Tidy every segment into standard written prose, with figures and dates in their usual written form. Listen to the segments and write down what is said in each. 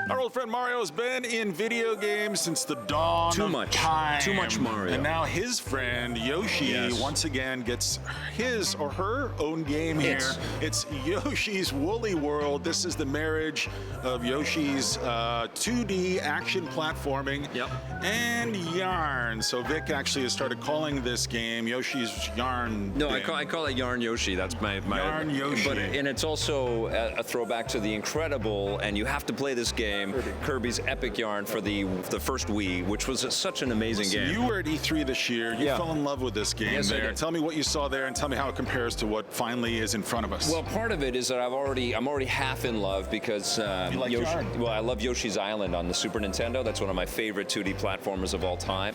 Our old friend Mario has been in video games since the dawn of time. Too much Mario. And now his friend Yoshi once again gets his or her own game here. It's Yoshi's Woolly World. This is the marriage of Yoshi's 2D action platforming and yarn. So Vic actually has started calling this game Yoshi's Yarn. No, I call it Yarn Yoshi. That's my Yarn Yoshi. And it's also a throwback to the incredible, and you have to play this game, Kirby's Epic Yarn for the first Wii, which was such an amazing game. You were at E3 this year. You fell in love with this game there. Tell me what you saw there, and tell me how it compares to what finally is in front of us. Well, part of it is that I'm already half in love because you like Yoshi. yarn. Well, I love Yoshi's Island on the Super Nintendo. That's one of my favorite 2D platformers of all time.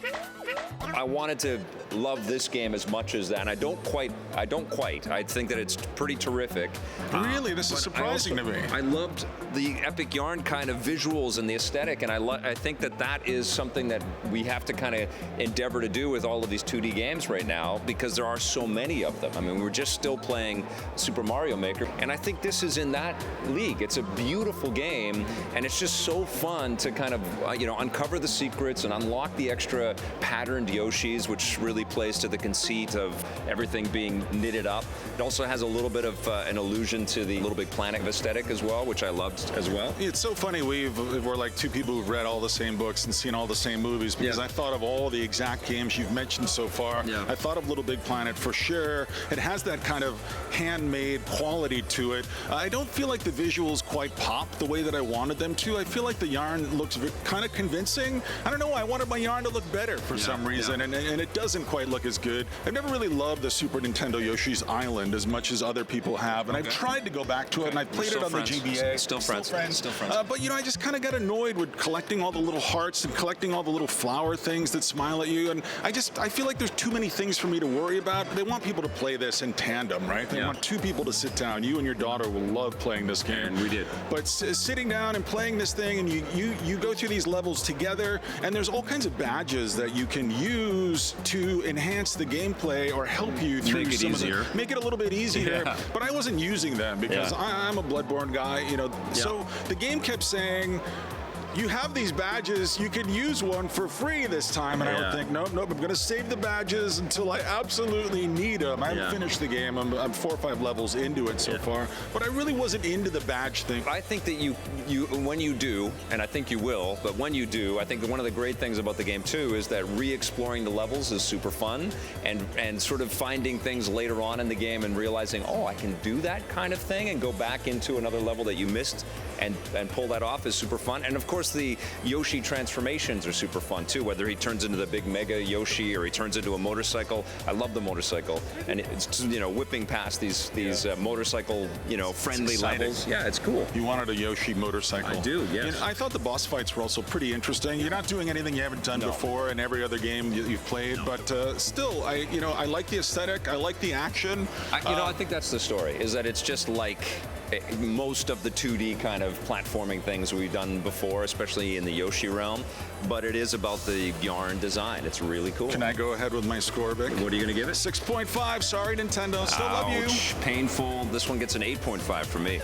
I wanted to love this game as much as that, and I don't quite. I think that it's pretty terrific. Really? This is surprising to me. I loved the Epic Yarn kind of visuals and the aesthetic, and I think that is something that we have to kind of endeavor to do with all of these 2D games right now, because there are so many of them. I mean, we're just still playing Super Mario Maker, and I think this is in that league. It's a beautiful game, and it's just so fun to kind of uncover the secrets and unlock the extra patterned Yoshis, which really plays to the conceit of everything being knitted up. It also has a little bit of an allusion to the Little Big Planet aesthetic as well, which I loved as well. It's so funny. We're like two people who've read all the same books and seen all the same movies, because I thought of all the exact games you've mentioned so far. I thought of Little Big Planet for sure. It has that kind of handmade quality to it. I don't feel like the visuals quite pop the way that I wanted them to. I feel like the yarn looks kind of convincing. I don't know. I wanted my yarn to look better for some reason, and it doesn't quite look as good. I've never really loved the Super Nintendo Yoshi's Island as much as other people have, and I've tried to go back to it, and I played it on the GBA. Still friends. But I just kind of got annoyed with collecting all the little hearts and collecting all the little flower things that smile at you, and I feel like there's too many things for me to worry about. They want people to play this in tandem, right? They want two people to sit down. You and your daughter will love playing this game. And we did. But sitting down and playing this thing, and you go through these levels together, and there's all kinds of badges that you can use to enhance the gameplay or help you through make it a little bit easier. But I wasn't using them because I'm a Bloodborne guy, So the game kept saying, you have these badges, you can use one for free this time. And I would think, nope, I'm going to save the badges until I absolutely need them. I haven't finished the game. I'm 4 or 5 levels into it so far. But I really wasn't into the badge thing. I think that you when you do, and I think you will, but when you do, I think that one of the great things about the game too is that re-exploring the levels is super fun, and sort of finding things later on in the game and realizing, oh, I can do that kind of thing and go back into another level that you missed and pull that off is super fun. And of course, the Yoshi transformations are super fun too, whether he turns into the big mega Yoshi or he turns into a motorcycle. I love the motorcycle, and it's whipping past these motorcycle friendly levels. Yeah, it's cool. You wanted a Yoshi motorcycle. I do, yes. I thought the boss fights were also pretty interesting. You're not doing anything you haven't done before in every other game you've played, but still, I like the aesthetic. I like the action. I think that's the story, is that it's just like most of the 2D kind of platforming things we've done before, especially in the Yoshi realm, but it is about the yarn design. It's really cool. Can I go ahead with my score, Vic? What are you going to give it? 6.5. Sorry, Nintendo. Still love you. Painful. This one gets an 8.5 from me.